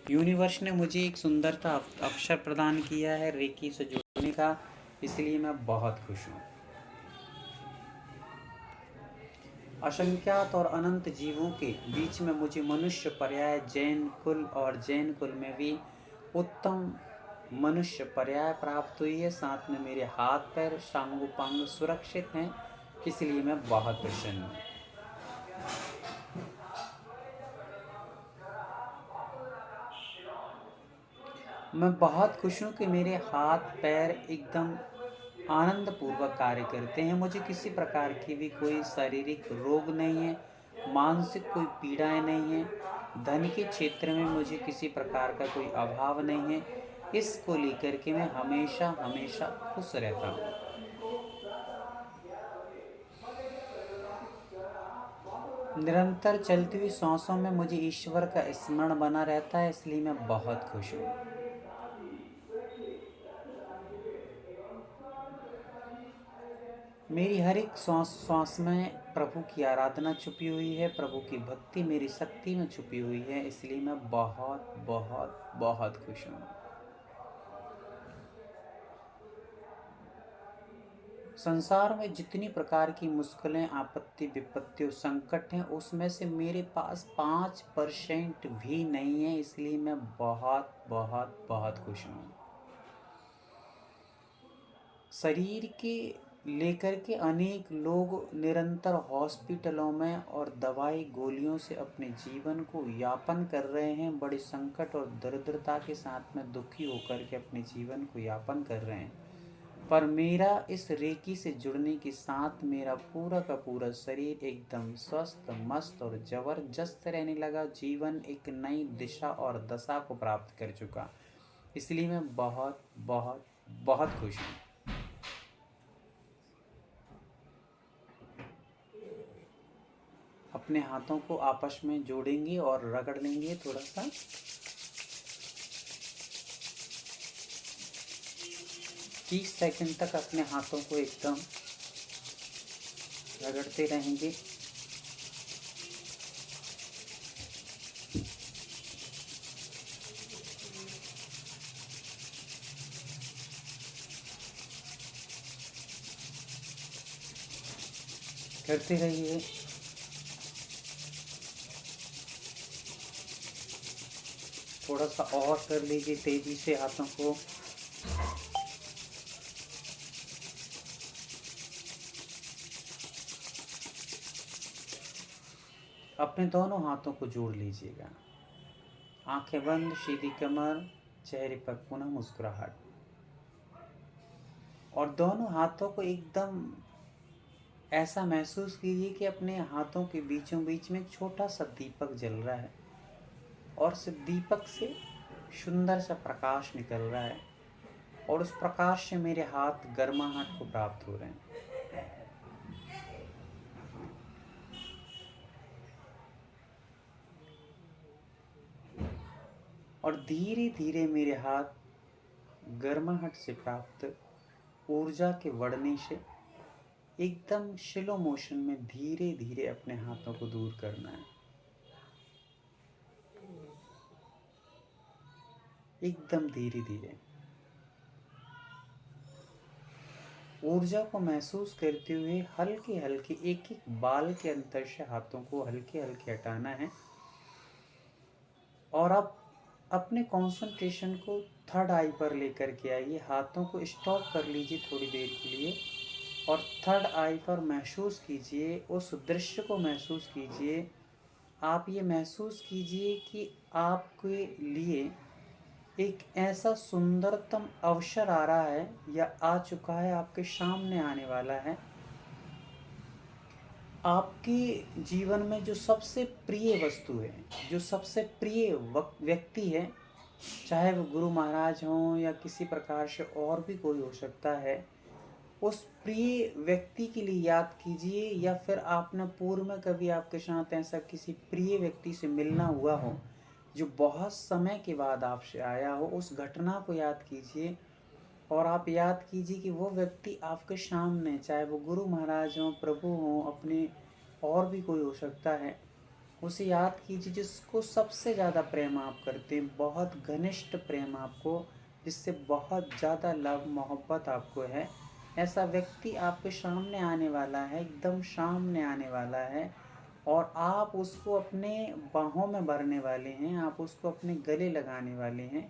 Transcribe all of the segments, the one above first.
Universe ने मुझे एक सुंदरता अवसर प्रदान किया है रेकी से जुड़ने का, इसलिए मैं बहुत खुश हूँ। असंख्यात और अनंत जीवों के बीच में मुझे मनुष्य पर्याय जैन कुल और जैन कुल में भी उत्तम मनुष्य पर्याय प्राप्त हुई है। साथ में मेरे हाथ पैर सांगोपांग सुरक्षित हैं, इसलिए मैं बहुत प्रसन्न हूँ। मैं बहुत खुश हूँ कि मेरे हाथ पैर एकदम आनंद पूर्वक कार्य करते हैं। मुझे किसी प्रकार की भी कोई शारीरिक रोग नहीं है, मानसिक कोई पीड़ाएं नहीं है, धन के क्षेत्र में मुझे किसी प्रकार का कोई अभाव नहीं है। इसको लेकर के मैं हमेशा हमेशा खुश रहता हूँ। निरंतर चलती हुई सांसों में मुझे ईश्वर का स्मरण बना रहता है, इसलिए मैं बहुत खुश हूँ। मेरी हर एक श्वास श्वास में प्रभु की आराधना छुपी हुई है, प्रभु की भक्ति मेरी शक्ति में छुपी हुई है, इसलिए मैं बहुत बहुत बहुत खुश हूँ। संसार में जितनी प्रकार की मुश्किलें, आपत्ति, विपत्ति और संकट हैं, उसमें से मेरे पास 5% भी नहीं है, इसलिए मैं बहुत बहुत बहुत खुश हूँ। शरीर के लेकर के अनेक लोग निरंतर हॉस्पिटलों में और दवाई गोलियों से अपने जीवन को यापन कर रहे हैं। बड़े संकट और दरिद्रता के साथ में दुखी होकर के अपने जीवन को यापन कर रहे हैं, पर मेरा इस रेकी से जुड़ने के साथ मेरा पूरा का पूरा शरीर एकदम स्वस्थ, मस्त और जबरदस्त रहने लगा। जीवन एक नई दिशा और दशा को प्राप्त कर चुका, इसलिए मैं बहुत बहुत बहुत खुश हूँ। अपने हाथों को आपस में जोड़ेंगे और रगड़ लेंगे थोड़ा सा। 30 सेकंड तक अपने हाथों को एकदम रगड़ते रहेंगे। करते रहिए। थोड़ा सा और कर लीजिए तेजी से हाथों को। अपने दोनों हाथों को जोड़ लीजिएगा। आंखें बंद, सीधी कमर, चेहरे पर पुनः मुस्कुराहट, और दोनों हाथों को एकदम ऐसा महसूस कीजिए कि अपने हाथों के बीचों बीच में एक छोटा सा दीपक जल रहा है और उस दीपक से सुंदर सा प्रकाश निकल रहा है, और उस प्रकाश से मेरे हाथ गर्माहट को प्राप्त हो रहे हैं। और धीरे धीरे मेरे हाथ गर्माहट से प्राप्त ऊर्जा के बढ़ने से एकदम स्लो मोशन में धीरे धीरे अपने हाथों को दूर करना है। एकदम धीरे धीरे ऊर्जा को महसूस करते हुए हल्के हल्के एक एक बाल के अंतर से हाथों को हल्के हल्के हटाना है। और अब अपने कंसंट्रेशन को थर्ड आई पर लेकर के आइए। हाथों को स्टॉप कर लीजिए थोड़ी देर के लिए और थर्ड आई पर महसूस कीजिए, उस दृश्य को महसूस कीजिए। आप ये महसूस कीजिए कि आपके लिए एक ऐसा सुंदरतम अवसर आ रहा है या आ चुका है, आपके सामने आने वाला है। आपके जीवन में जो सबसे प्रिय वस्तु है, जो सबसे प्रिय व्यक्ति है, चाहे वो गुरु महाराज हों या किसी प्रकार से और भी कोई हो सकता है, उस प्रिय व्यक्ति के लिए याद कीजिए। या फिर आपने पूर्व में कभी आपके साथ ऐसा किसी प्रिय व्यक्ति से मिलना हुआ हो जो बहुत समय के बाद आपसे आया हो, उस घटना को याद कीजिए। और आप याद कीजिए कि वो व्यक्ति आपके सामने, चाहे वो गुरु महाराज हों, प्रभु हों, अपने और भी कोई हो सकता है, उसे याद कीजिए जिसको सबसे ज़्यादा प्रेम आप करते हैं, बहुत घनिष्ठ प्रेम आपको, जिससे बहुत ज़्यादा लव मोहब्बत आपको है। ऐसा व्यक्ति आपके सामने आने वाला है, एकदम सामने आने वाला है, और आप उसको अपने बाहों में भरने वाले हैं, आप उसको अपने गले लगाने वाले हैं।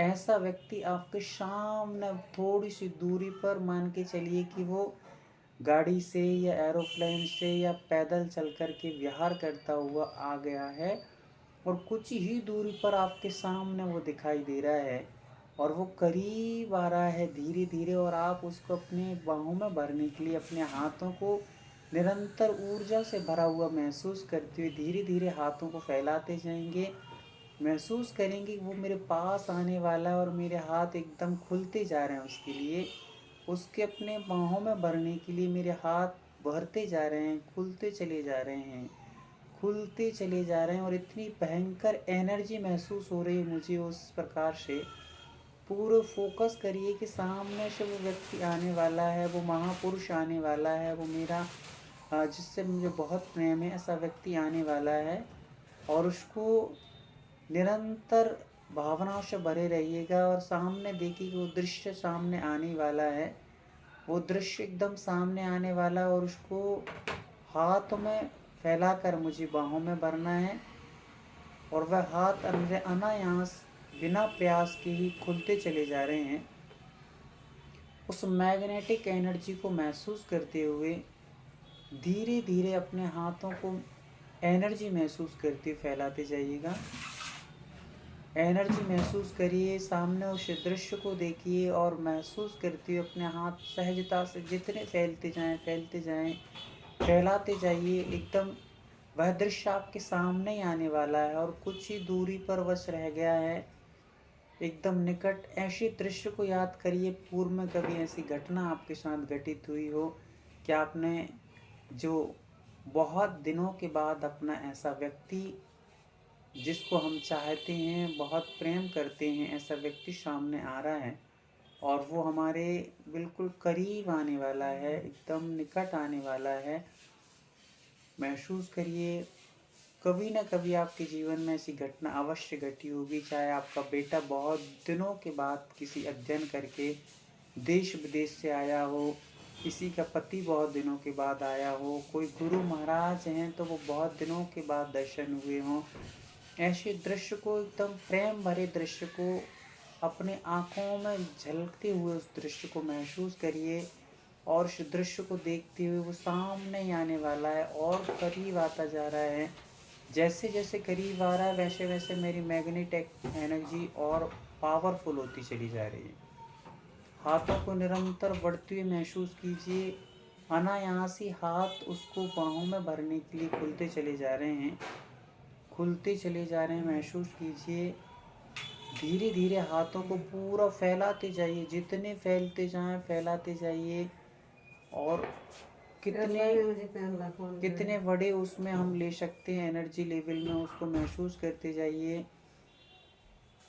ऐसा व्यक्ति आपके सामने थोड़ी सी दूरी पर, मान के चलिए कि वो गाड़ी से या एरोप्लेन से या पैदल चल कर के विहार करता हुआ आ गया है, और कुछ ही दूरी पर आपके सामने वो दिखाई दे रहा है, और वो करीब आ रहा है धीरे धीरे, और आप उसको अपने बाहों में भरने के लिए अपने हाथों को निरंतर ऊर्जा से भरा हुआ महसूस करते हुए धीरे धीरे हाथों को फैलाते जाएंगे। महसूस करेंगे कि वो मेरे पास आने वाला है, और मेरे हाथ एकदम खुलते जा रहे हैं उसके लिए, उसके अपने बाहों में भरने के लिए मेरे हाथ भरते जा रहे हैं, खुलते चले जा रहे हैं, खुलते चले जा रहे हैं, और इतनी भयंकर एनर्जी महसूस हो रही है मुझे उस प्रकार से। पूरे फोकस करिए कि सामने से वो व्यक्ति आने वाला है, वो महापुरुष आने वाला है, वो मेरा जिससे मुझे बहुत प्रेम है, ऐसा व्यक्ति आने वाला है, और उसको निरंतर भावनाओं से भरे रहिएगा, और सामने देखिए कि वो दृश्य सामने आने वाला है, वो दृश्य एकदम सामने आने वाला है, और उसको हाथ में फैलाकर मुझे बाहों में भरना है, और वह हाथ अनायास बिना प्रयास के ही खुलते चले जा रहे हैं। उस मैग्नेटिक एनर्जी को महसूस करते हुए धीरे धीरे अपने हाथों को एनर्जी महसूस करते फैलाते जाइएगा। एनर्जी महसूस करिए, सामने उस दृश्य को देखिए, और महसूस करते हुए अपने हाथ सहजता से जितने फैलते जाएं फैलाते जाइए। एकदम वह दृश्य आपके सामने ही आने वाला है, और कुछ ही दूरी पर बस रह गया है, एकदम निकट। ऐसे दृश्य को याद करिए, पूर्व में कभी ऐसी घटना आपके साथ घटित हुई हो कि आपने जो बहुत दिनों के बाद अपना ऐसा व्यक्ति जिसको हम चाहते हैं, बहुत प्रेम करते हैं, ऐसा व्यक्ति सामने आ रहा है, और वो हमारे बिल्कुल करीब आने वाला है, एकदम निकट आने वाला है। महसूस करिए, कभी ना कभी आपके जीवन में ऐसी घटना अवश्य घटी होगी, चाहे आपका बेटा बहुत दिनों के बाद किसी अध्ययन करके देश विदेश से आया हो, किसी का पति बहुत दिनों के बाद आया हो, कोई गुरु महाराज हैं तो वो बहुत दिनों के बाद दर्शन हुए हों। ऐसे दृश्य को, एकदम प्रेम भरे दृश्य को अपने आँखों में झलकते हुए उस दृश्य को महसूस करिए, और उस दृश्य को देखते हुए वो सामने ही आने वाला है, और करीब आता जा रहा है। जैसे जैसे करीब आ रहा है, वैसे वैसे मेरी मैग्नेटिक एनर्जी और पावरफुल होती चली जा रही है। हाथों को निरंतर बढ़ते हुए महसूस कीजिए, अनायास ही हाथ उसको बाहों में भरने के लिए खुलते चले जा रहे हैं, खुलते चले जा रहे हैं। महसूस कीजिए, धीरे धीरे हाथों को पूरा फैलाते जाइए, जितने फैलते जाएं फैलाते जाइए, और कितने कितने बड़े उसमें हम ले सकते हैं एनर्जी लेवल में, उसको महसूस करते जाइए।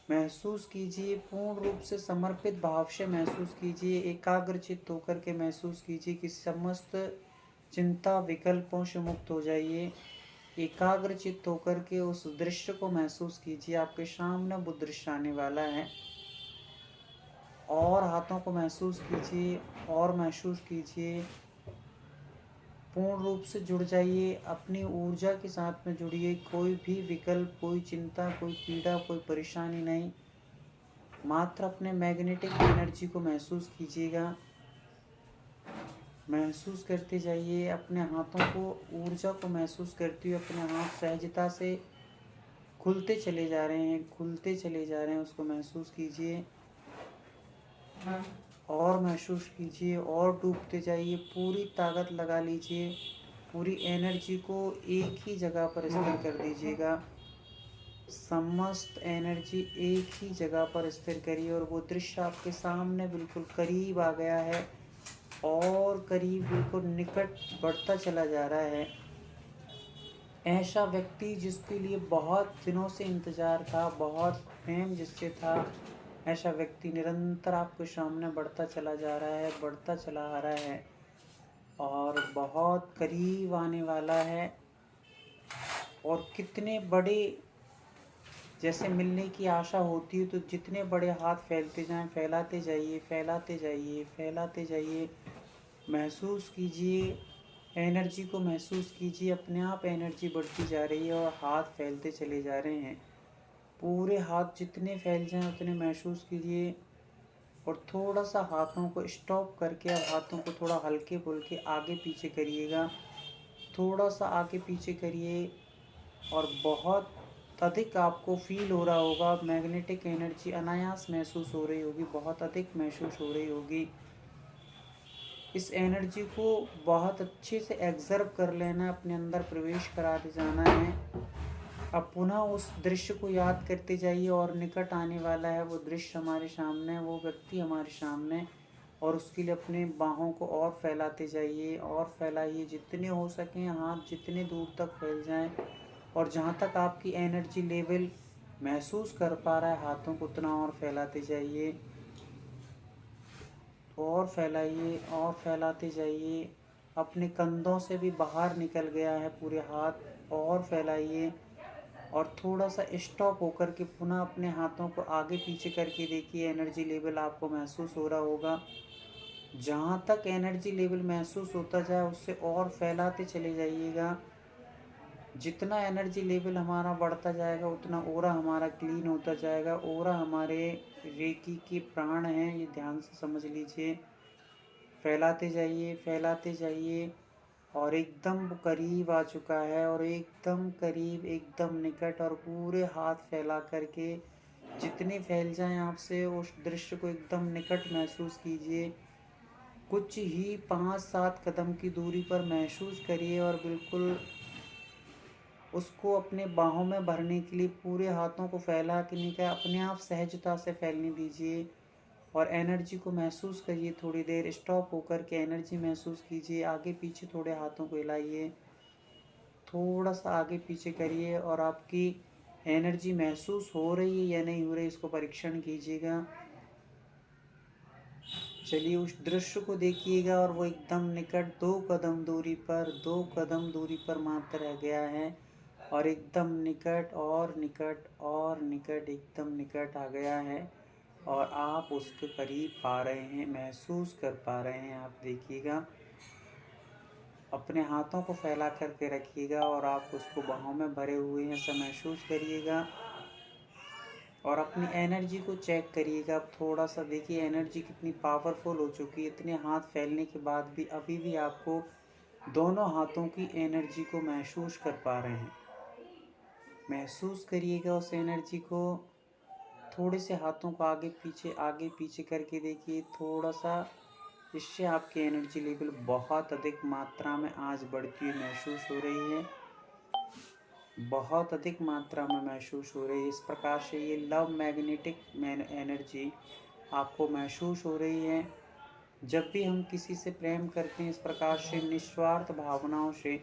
महसूस कीजिए, पूर्ण रूप से समर्पित भाव से महसूस कीजिए, एकाग्रचित्त होकर के महसूस कीजिए कि समस्त चिंता विकल्पों से मुक्त हो जाइए। एकाग्रचित्त होकर के उस दृश्य को महसूस कीजिए, आपके सामने वो दृश्य आने वाला है, और हाथों को महसूस कीजिए, और महसूस कीजिए। पूर्ण रूप से जुड़ जाइए, अपनी ऊर्जा के साथ में जुड़िए। कोई भी विकल्प, कोई चिंता, कोई पीड़ा, कोई परेशानी नहीं, मात्र अपने मैग्नेटिक एनर्जी को महसूस कीजिएगा। महसूस करते जाइए, अपने हाथों को, ऊर्जा को महसूस करते हुए अपने हाथ सहजता से खुलते चले जा रहे हैं, खुलते चले जा रहे हैं। उसको महसूस कीजिए, और महसूस कीजिए, और डूबते जाइए। पूरी ताकत लगा लीजिए, पूरी एनर्जी को एक ही जगह पर स्थिर कर दीजिएगा। समस्त एनर्जी एक ही जगह पर स्थिर करिए, और वो दृश्य आपके सामने बिल्कुल करीब आ गया है, और करीब बिल्कुल निकट बढ़ता चला जा रहा है। ऐसा व्यक्ति जिसके लिए बहुत दिनों से इंतज़ार था, बहुत प्रेम जिससे था, ऐसा व्यक्ति निरंतर आपके सामने बढ़ता चला जा रहा है, बढ़ता चला आ रहा है, और बहुत करीब आने वाला है, और कितने बड़े, जैसे मिलने की आशा होती है तो जितने बड़े हाथ फैलते जाएं, फैलाते जाइए, फैलाते जाइए, फैलाते जाइए। महसूस कीजिए, एनर्जी को महसूस कीजिए, अपने आप एनर्जी बढ़ती जा रही है और हाथ फैलते चले जा रहे हैं। पूरे हाथ जितने फैल जाएं उतने महसूस कीजिए। और थोड़ा सा हाथों को स्टॉप करके अब हाथों को थोड़ा हल्के फुल्के आगे पीछे करिएगा। थोड़ा सा आगे पीछे करिए और बहुत अधिक आपको फील हो रहा होगा, मैग्नेटिक एनर्जी अनायास महसूस हो रही होगी, बहुत अधिक महसूस हो रही होगी। इस एनर्जी को बहुत अच्छे से एग्जर्व कर लेना, अपने अंदर प्रवेश कराते जाना है। अब पुनः उस दृश्य को याद करते जाइए और निकट आने वाला है वो दृश्य हमारे सामने, वो व्यक्ति हमारे सामने। और उसके लिए अपने बाहों को और फैलाते जाइए और फैलाइए, जितने हो सकें हाथ जितने दूर तक फैल जाएं। और जहाँ तक आपकी एनर्जी लेवल महसूस कर पा रहा है हाथों को, उतना और फैलाते जाइए और फैलाइए और फैलाते जाइए। अपने कंधों से भी बाहर निकल गया है पूरे हाथ, और फैलाइए। और थोड़ा सा स्टॉप होकर के पुनः अपने हाथों को आगे पीछे करके देखिए, एनर्जी लेवल आपको महसूस हो रहा होगा। जहाँ तक एनर्जी लेवल महसूस होता जाए उससे और फैलाते चले जाइएगा। जितना एनर्जी लेवल हमारा बढ़ता जाएगा उतना ओरा हमारा क्लीन होता जाएगा। ओरा हमारे रेकी के प्राण हैं, ये ध्यान से समझ लीजिए। फैलाते जाइए, फैलाते जाइए और एकदम करीब आ चुका है, और एकदम करीब, एकदम निकट। और पूरे हाथ फैला करके जितने फैल जाएं आपसे, उस दृश्य को एकदम निकट महसूस कीजिए। कुछ ही 5-7 कदम की दूरी पर महसूस करिए और बिल्कुल उसको अपने बाहों में भरने के लिए पूरे हाथों को फैला के नहीं, अपने आप सहजता से फैलने दीजिए। और एनर्जी को महसूस करिए, थोड़ी देर स्टॉप होकर के एनर्जी महसूस कीजिए। आगे पीछे थोड़े हाथों को हिलाइए, थोड़ा सा आगे पीछे करिए और आपकी एनर्जी महसूस हो रही है या नहीं हो रही, इसको परीक्षण कीजिएगा। चलिए उस दृश्य को देखिएगा और वो एकदम निकट 2 कदम दूरी पर, 2 कदम दूरी पर मात्र रह गया है। और एकदम निकट और निकट और निकट, एकदम निकट आ गया है। और आप उसके करीब पा रहे हैं, महसूस कर पा रहे हैं। आप देखिएगा, अपने हाथों को फैला करके रखिएगा और आप उसको बाहों में भरे हुए हैं ऐसा महसूस करिएगा। और अपनी एनर्जी को चेक करिएगा। अब थोड़ा सा देखिए एनर्जी कितनी पावरफुल हो चुकी है। इतने हाथ फैलने के बाद भी अभी भी आपको दोनों हाथों की एनर्जी को महसूस कर पा रहे हैं। महसूस करिएगा उस एनर्जी को। थोड़े से हाथों को आगे पीछे करके देखिए थोड़ा सा। इससे आपकी एनर्जी लेवल बहुत अधिक मात्रा में आज बढ़ती हुई महसूस हो रही है, बहुत अधिक मात्रा में महसूस हो रही है। इस प्रकार से ये लव मैग्नेटिक एनर्जी आपको महसूस हो रही है। जब भी हम किसी से प्रेम करते हैं इस प्रकार से निस्वार्थ भावनाओं से,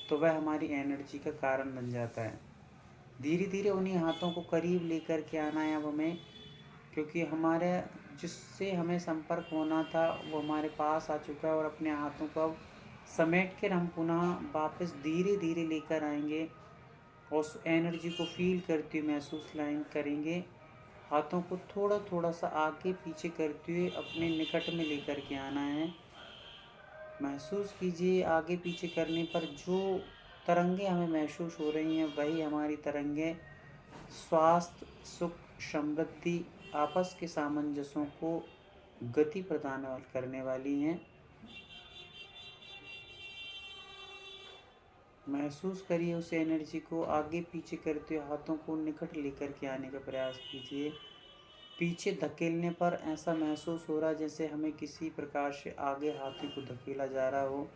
तो वह हमारी एनर्जी का कारण बन जाता है। धीरे धीरे उन्हीं हाथों को करीब लेकर के आना है अब हमें, क्योंकि हमारे जिससे हमें संपर्क होना था वो हमारे पास आ चुका है। और अपने हाथों को अब समेट कर हम पुनः वापस धीरे धीरे लेकर आएंगे और उस एनर्जी को फील करते हुए महसूस करेंगे। हाथों को थोड़ा थोड़ा सा आगे पीछे करते हुए अपने निकट में लेकर के आना है। महसूस कीजिए आगे पीछे करने पर जो तरंगे हमें महसूस हो रही हैं वही हमारी तरंगे स्वास्थ्य, सुख, समृद्धि, आपस के सामंजस्यों को गति प्रदान करने वाली हैं। महसूस करिए उस एनर्जी को। आगे पीछे करते हुए हाथों को निकट लेकर के आने का प्रयास कीजिए। पीछे धकेलने पर ऐसा महसूस हो रहा है जैसे हमें किसी प्रकार से आगे हाथों को धकेला जा रहा हो।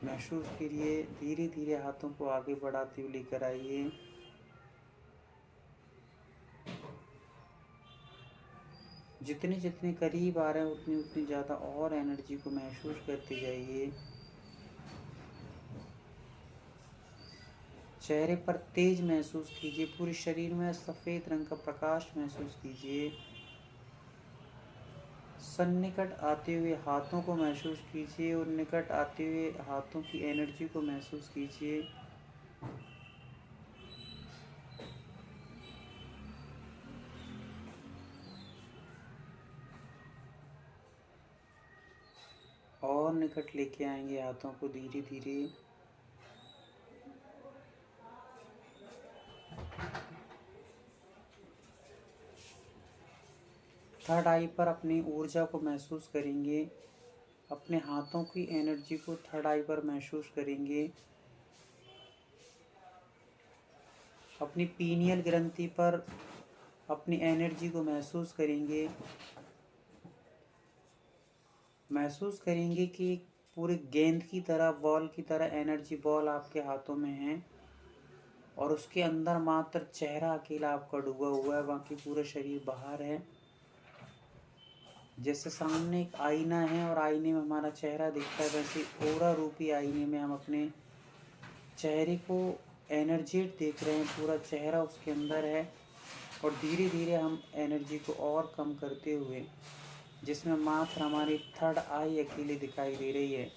महसूस करिए, धीरे धीरे हाथों को आगे बढ़ाते हुए लेकर आइए। जितने जितने करीब आ रहे हैं उतनी उतनी ज़्यादा और एनर्जी को महसूस करते जाइए। चेहरे पर तेज महसूस कीजिए, पूरे शरीर में सफ़ेद रंग का प्रकाश महसूस कीजिए। सन्निकट आते हुए हाथों को महसूस कीजिए और निकट आते हुए हाथों की एनर्जी को महसूस कीजिए। और निकट लेके आएंगे हाथों को धीरे धीरे। थर्ड आई पर अपनी ऊर्जा को महसूस करेंगे, अपने हाथों की एनर्जी को थर्ड आई पर महसूस करेंगे। अपनी पीनियल ग्रंथि पर अपनी एनर्जी को महसूस करेंगे। महसूस करेंगे कि पूरे गेंद की तरह, बॉल की तरह एनर्जी बॉल आपके हाथों में है और उसके अंदर मात्र चेहरा अकेला आपका डूबा हुआ है, बाकी पूरा शरीर बाहर है। जैसे सामने एक आईना है और आईने में हमारा चेहरा दिखता है, वैसे ओरा रूपी आईने में हम अपने चेहरे को एनर्जेट देख रहे हैं। पूरा चेहरा उसके अंदर है और धीरे धीरे हम एनर्जी को और कम करते हुए, जिसमें मात्र हमारी थर्ड आई अकेली दिखाई दे रही है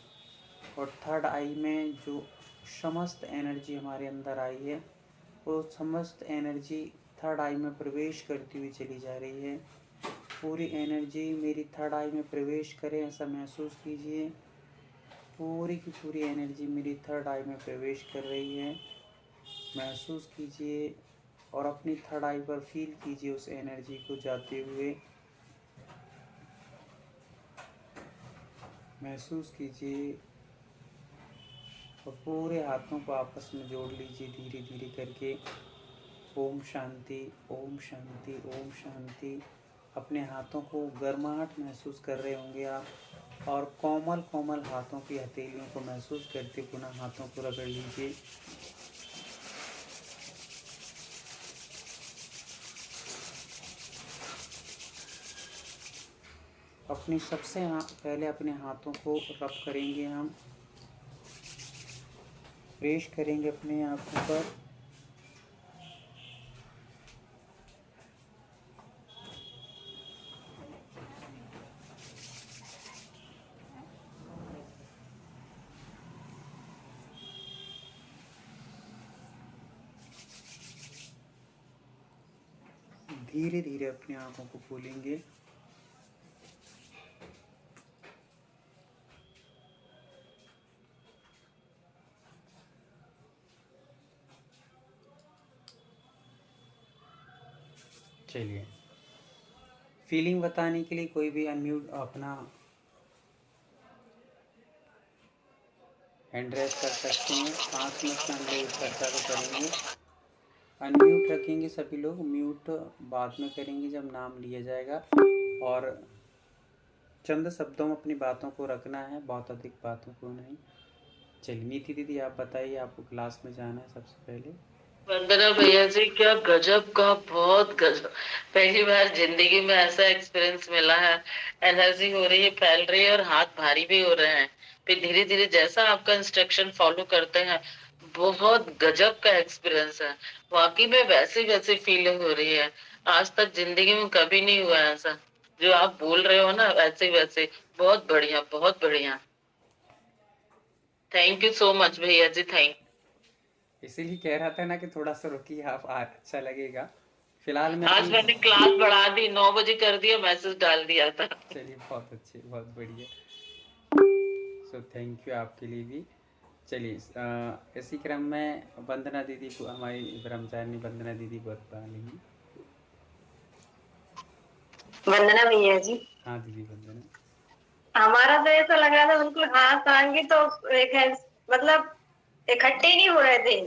और थर्ड आई में जो समस्त एनर्जी हमारे अंदर आई है वो समस्त एनर्जी थर्ड आई में प्रवेश करती हुई चली जा रही है। पूरी एनर्जी मेरी थर्ड आई में प्रवेश करे, ऐसा महसूस कीजिए। पूरी की पूरी एनर्जी मेरी थर्ड आई में प्रवेश कर रही है, महसूस कीजिए और अपनी थर्ड आई पर फील कीजिए उस एनर्जी को जाते हुए। महसूस कीजिए और पूरे हाथों को आपस में जोड़ लीजिए धीरे धीरे करके। ओम शांति, ओम शांति, ओम शांति। अपने हाथों को गर्माहट महसूस कर रहे होंगे आप और कोमल कोमल हाथों की हथेलियों को महसूस करते पुनः हाथों को रगड़ लीजिए। अपनी सबसे पहले अपने हाथों को रब करेंगे, हम प्रेस करेंगे अपने हाथों पर। धीरे धीरे अपनी आंखों को खोलेंगे। चलिए, फीलिंग बताने के लिए कोई भी अनम्यूट अपना हैंड रेस कर सकते हैं। 5 मिनट में हम लोग इस चर्चा को करेंगे। अनम्यूट रखेंगे सभी लोग, म्यूट बाद में करेंगे जब नाम लिया जाएगा। और चंद शब्दों में अपनी बातों को रखना है, बहुत अधिक बातों को नहीं। चलिए नीति दीदी आप बताइए, आपको क्लास में जाना है सबसे पहले। वंदना भैया जी, क्या गजब का, बहुत गजब। पहली बार जिंदगी में ऐसा एक्सपीरियंस मिला है। एनर्जी हो रही है, फैल रही है और हाथ भारी भी हो रहे हैं। फिर धीरे धीरे जैसा आपका इंस्ट्रक्शन फॉलो करते हैं, बहुत गजब का एक्सपीरियंस है। वाकई में वैसी वैसी फीलिंग हो रही है। आज तक जिंदगी में कभी नहीं हुआ ऐसा। जो आप बोल रहे हो ना, वैसे वैसे। बहुत बढ़िया, बहुत बढ़िया। थैंक यू सो मच भैया जी, थैंक। इसीलिए कह रहा था ना कि थोड़ा सा रुकिए आप, अच्छा लगेगा। फिलहाल मैं आज मैंने क्लास बढ़ा दी, 9 बजे कर दिया, मैसेज डाल दिया था। चलिए बहुत अच्छे, बहुत बढ़िया। सो थैंक यू आपके लिए भी। चलिए इसी क्रम में वंदना दीदी को, हमारी ब्रह्मचारिणी वंदना दीदी बता लेंगी। वंदना भैया जी। हाँ दीदी वंदना। हमारा तो ऐसा लग रहा था बिल्कुल हाथ आएंगे तो एक है, मतलब इकट्ठे ही नहीं हो रहे थे,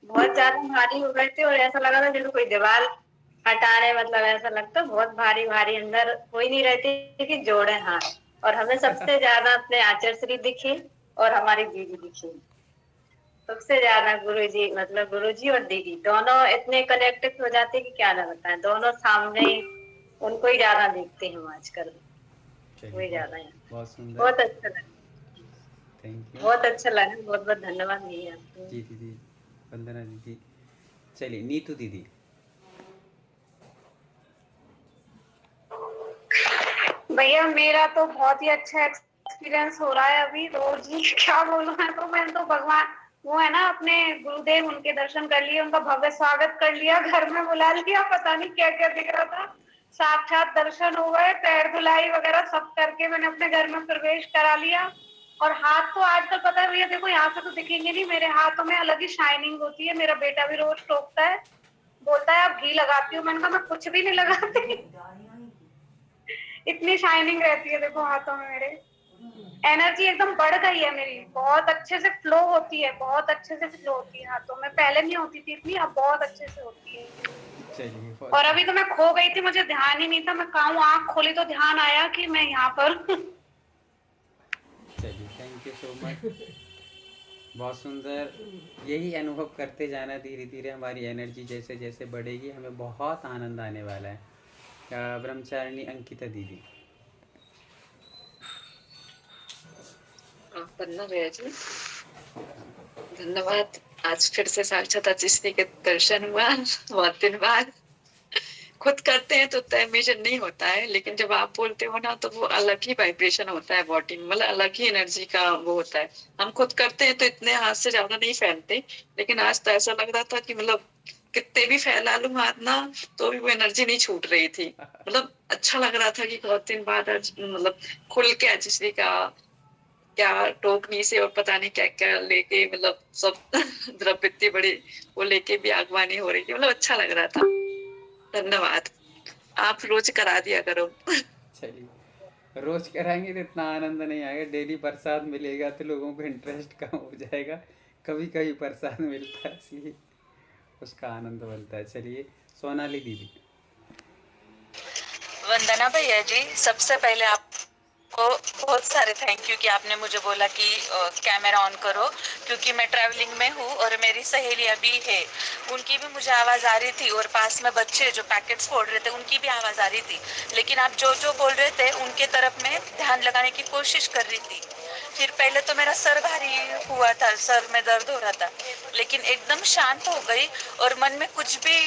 बहुत ज्यादा भारी हो गए थे और ऐसा लगा था जैसे कोई दीवार हटा रहे, मतलब ऐसा लगता बहुत भारी भारी, अंदर हो ही नहीं रहते कि जोड़े हाथ। और हमें सबसे ज्यादा अपने आचार्य दिखे और हमारी दीदी दिखी सबसे ज्यादा। गुरुजी, मतलब गुरुजी और दीदी दोनों इतने कनेक्टेड हो जाते कि क्या ना बताएं। दोनों सामने ही, उनको ही ज्यादा देखते हैं हम आजकल, चलिए वही बहुत ज्यादा है। बहुत सुंदर। बहुत अच्छा लगा, थैंक यू। बहुत अच्छा लगा, बहुत बहुत धन्यवाद भैया आपको। जी दीदी, वंदना दीदी। चलिए नीतू दीदी। भैया मेरा तो बहुत ही अच्छा एक्सपीरियंस हो रहा है अभी, रोज ही क्या बोलूं मैं, तो मैंने तो भगवान, वो है ना अपने गुरुदेव, उनके दर्शन कर लिए, उनका भव्य स्वागत कर लिया, घर में बुला लिया, पता नहीं क्या क्या दिख रहा था, साक्षात दर्शन हो गए, पैर धुलाई वगैरह सब करके मैंने अपने घर में प्रवेश करा लिया। और हाथ तो आजकल पता है भैया, देखो यहाँ से तो दिखेंगे नहीं, मेरे हाथों में अलग ही शाइनिंग होती है। मेरा बेटा भी रोज टोकता है, बोलता है आप घी लगाती हो। मैंने कहा मैं कुछ भी नहीं लगाती। इतनी शाइनिंग रहती है देखो हाथों में मेरे। एनर्जी एकदम बढ़ गई है मेरी, बहुत अच्छे से फ्लो होती है, बहुत अच्छे से फ्लो होती है हाथों में। पहले नहीं होती थी इतनी, अब बहुत अच्छे से होती है। चलिए और बहुत अभी तो मैं खो गई थी, मुझे ध्यान ही नहीं था, मैं कहाँ हूँ, आँख खोली तो ध्यान आया कि मैं यहाँ पर। चलिए, थैंक यू सो मच। बहुत सुंदर। यही अनुभव करते जाना, धीरे धीरे हमारी एनर्जी जैसे जैसे बढ़ेगी, हमें बहुत आनंद आने वाला है। ब्रह्मचारिणी अंकिता दीदी। पन्ना भैया जी, धन्यवाद। आज फिर से साक्षात अतिश्री के दर्शन हुआ, बहुत दिन बाद। खुद करते हैं तो उतना इमेजिन नहीं होता है, लेकिन जब आप बोलते हो ना तो वो अलग ही वाइब्रेशन होता है बॉडी में, मतलब अलग ही एनर्जी का वो होता है। हम खुद करते हैं तो इतने हाथ से ज्यादा नहीं फैलते, लेकिन आज तो ऐसा लग रहा था कि मतलब कितने भी फैला लूं हाथ ना, तो भी वो एनर्जी नहीं छूट रही थी। मतलब अच्छा लग रहा था कि बहुत दिन बाद आज मतलब खुल के अतिश्री का क्या टोकनी से और पता नहीं क्या क्या लेके, मतलब सब द्रव्यति बड़ी वो लेके भी आगवानी हो रही थी, मतलब अच्छा लग रहा था। धन्यवाद। आप रोज करा दिया करो। चलिए, रोज कराएंगे तो इतना आनंद नहीं आएगा। डेली प्रसाद मिलेगा तो लोगों को इंटरेस्ट कम हो जाएगा। कभी कभी प्रसाद मिलता है, इसलिए उसका आनंद बनता है। चलिए, सोनाली दीदी। वंदना भैया जी, सबसे पहले आपको बहुत सारे थैंक यू कि आपने मुझे बोला कि कैमरा ऑन करो, क्योंकि मैं ट्रैवलिंग में हूँ और मेरी सहेली अभी है, उनकी भी मुझे आवाज आ रही थी, और पास में बच्चे जो पैकेट्स फोड़ रहे थे उनकी भी आवाज आ रही थी। लेकिन आप जो जो बोल रहे थे उनके तरफ में ध्यान लगाने की कोशिश कर रही थी। फिर पहले तो मेरा सर भारी हुआ था, सर में दर्द हो रहा था, लेकिन एकदम शांत हो गई और मन में कुछ भी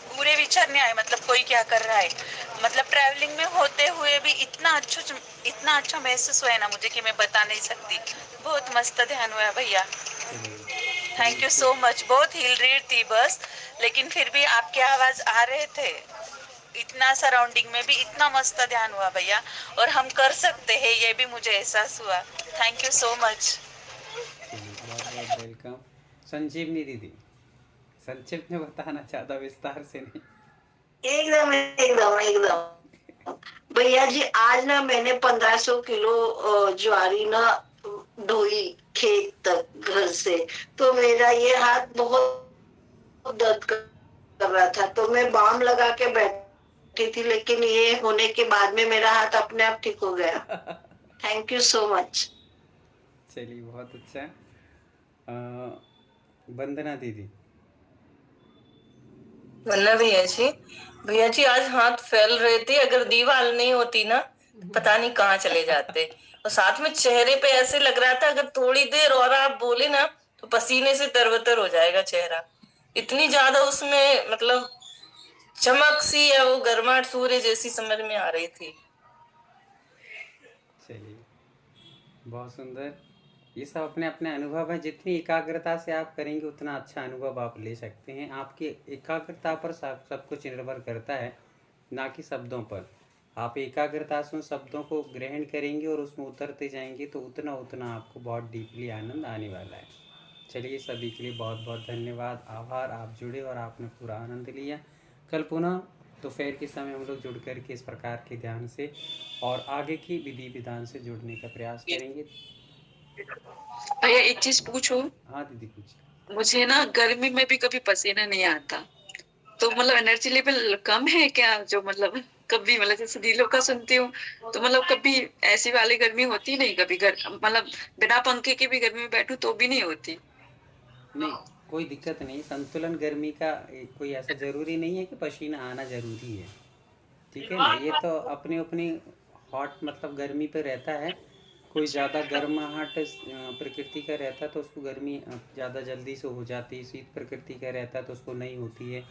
बुरे विचार नहीं आए, मतलब कोई क्या कर रहा है। मतलब ट्रैवलिंग में होते हुए भी इतना अच्छा महसूस हुआ है ना मुझे कि मैं बता नहीं सकती। बहुत मस्त ध्यान हुआ भैया। चलिए, thank you thank you. So much. बहुत हिल रही थी बस, लेकिन फिर भी आपकी आवाज आ रहे थे। इतना सराउंडिंग में भी इतना मस्त ध्यान हुआ भैया, और हम कर सकते हैं ये भी मुझे एहसास हुआ। Thank you so much. चलिए, बहुत बहुत वेलकम। संजीवनी दीदी, संक्षिप्त में बताना, ज़्यादा विस्तार से नहीं। एकदम एकदम एकदम भैया जी, आज ना मैंने 1500 किलो ज्वारी ना ढोई खेत तक घर से। तो मेरा ये हाथ बहुत दर्द कर रहा था, तो मैं बाम लगा के बैठी थी, लेकिन ये होने के बाद में मेरा हाथ अपने आप ठीक हो गया। Thank you so much. चलिए, बहुत अच्छा। वंदना दीदी। वरना भैया जी आज हाथ फैल रहे थे, अगर दीवार नहीं होती ना पता नहीं कहाँ चले जाते। और साथ में चेहरे पे ऐसे लग रहा था अगर थोड़ी देर और आप बोले ना तो पसीने से तरबतर हो जाएगा चेहरा। इतनी ज्यादा उसमें मतलब चमक सी या वो गर्माहट सूर्य जैसी समझ में आ रही थी। चलिए, बहुत सुंदर। ये सब अपने अपने अनुभव हैं। जितनी एकाग्रता से आप करेंगे उतना अच्छा अनुभव आप ले सकते हैं। आपकी एकाग्रता पर सब कुछ निर्भर करता है, ना कि शब्दों पर। आप एकाग्रता से उन शब्दों को ग्रहण करेंगे और उसमें उतरते जाएंगे तो उतना उतना आपको बहुत डीपली आनंद आने वाला है। चलिए, सभी के लिए बहुत बहुत धन्यवाद, आभार। आप जुड़े और आपने पूरा आनंद लिया। कल पुनः दोपहर के समय हम लोग जुड़ कर के इस प्रकार के ध्यान से और आगे की विधि विधान से जुड़ने का प्रयास करेंगे। भैया एक चीज पूछो, हाँ दीदी, पूछिए। मुझे ना गर्मी में भी कभी पसीना नहीं आता, तो मतलब एनर्जी लेवल कम है क्या? जो मतलब कभी मतलब जैसे दिलों का सुनती हूँ तो मतलब कभी ऐसी वाली गर्मी होती नहीं, कभी मतलब बिना पंखे के भी गर्मी में बैठूं तो भी नहीं होती। नहीं, कोई दिक्कत नहीं। संतुलन गर्मी का कोई ऐसा ज़रूरी नहीं है कि पसीना आना ज़रूरी है, ठीक है ना। ये तो अपनी अपनी हॉट मतलब गर्मी पे रहता है। कोई ज़्यादा गर्माहट प्रकृति का रहता है तो उसको गर्मी ज़्यादा जल्दी से हो जाती है। शीत प्रकृति का रहता है तो उसको नहीं होती है।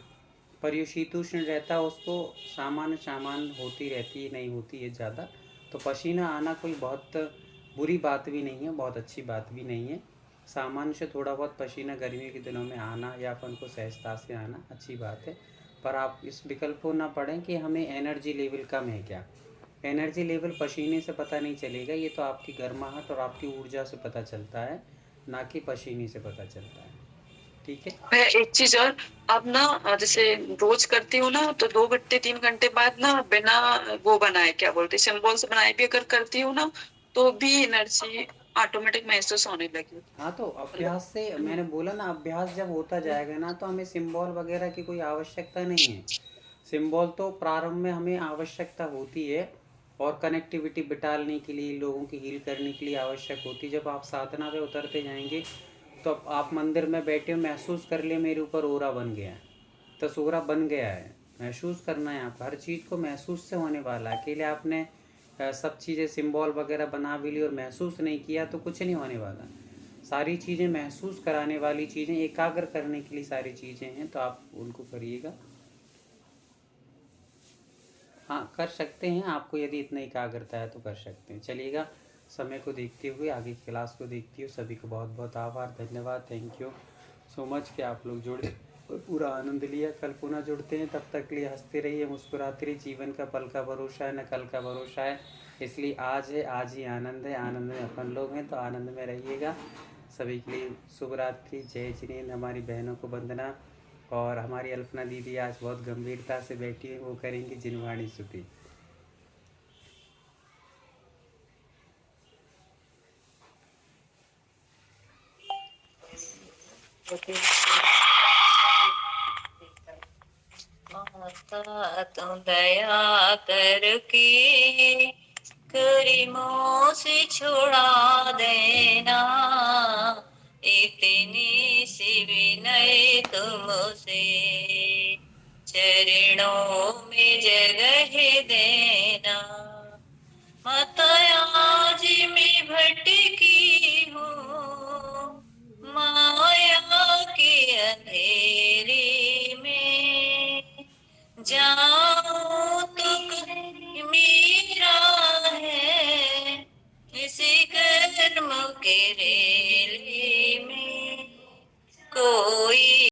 पर ये शीतोष्ण रहता है उसको सामान्य सामान्य होती रहती है, नहीं होती है ज़्यादा। तो पसीना आना कोई बहुत बुरी बात भी नहीं है, बहुत अच्छी बात भी नहीं है। सामान्य से थोड़ा बहुत पसीना गर्मी के दिनों में आना या अपन को सहजता से आना अच्छी बात है। पर आप इस विकल्प को ना पढ़ें कि हमें एनर्जी लेवल कम है क्या। एनर्जी लेवल पसीने से पता नहीं चलेगा, ये तो आपकी गर्माहट और आपकी ऊर्जा से पता चलता है, ना कि पसीने से पता चलता है। ठीक है। मैं एक चीज और, अब ना जैसे रोज करती हूँ ना, तो 2 घंटे 3 घंटे बाद ना बिना वो बनाए, क्या बोलते, सिंबल से बनाए भी अगर करती हूँ ना, तो भी एनर्जी ऑटोमेटिक महसूस होने लगी। हाँ, तो अभ्यास से, मैंने बोला ना, अभ्यास जब होता जाएगा ना, तो हमें सिंबल वगैरह की कोई आवश्यकता नहीं है। सिंबल तो प्रारंभ में हमें आवश्यकता होती है, और कनेक्टिविटी बिटालने के लिए, लोगों की हील करने के लिए आवश्यक होती है। जब आप साधना पे उतरते जाएंगे, तो आप मंदिर में बैठे हो, महसूस कर ले मेरे ऊपर ओरा बन गया है, तसोरा बन गया है, महसूस करना है आपको। हर चीज़ को महसूस से होने वाला है। अकेले आपने सब चीज़ें सिंबल वगैरह बना भी ली और महसूस नहीं किया तो कुछ नहीं होने वाला। सारी चीज़ें महसूस कराने वाली चीज़ें, एकाग्र करने के लिए सारी चीज़ें हैं, तो आप उनको करिएगा। हाँ, कर सकते हैं, आपको यदि इतना एकाग्रता है तो कर सकते हैं। चलिएगा, समय को देखते हुए, आगे की क्लास को देखते हुए, सभी को बहुत बहुत आभार, धन्यवाद, थैंक यू सो मच कि आप लोग जुड़े और पूरा आनंद लिया। कल पुनः जुड़ते हैं, तब तक के लिए हंसते रहिए, मुस्कुराते रहिए। जीवन का पल का भरोसा है, न कल का भरोसा है, इसलिए आज है, आज ही आनंद है, आनंद में अपन लोग हैं, तो आनंद में रहिएगा। सभी के लिए शुभ रात्रि, जय जिनेंद्र। हमारी बहनों को वंदना, और हमारी अल्पना दीदी आज बहुत गंभीरता से बैठी है, वो करेंगी जिनवाणी स्तुति। माता तू दया करके करीमों से छुड़ा देना, इतनी सी विनय तुमसे चरणों में जगह देना। माता आज मैं भटकी हूँ माया के अंधेरे में, जाऊं तो मेरा है इसी कर्म के रेले में, कोई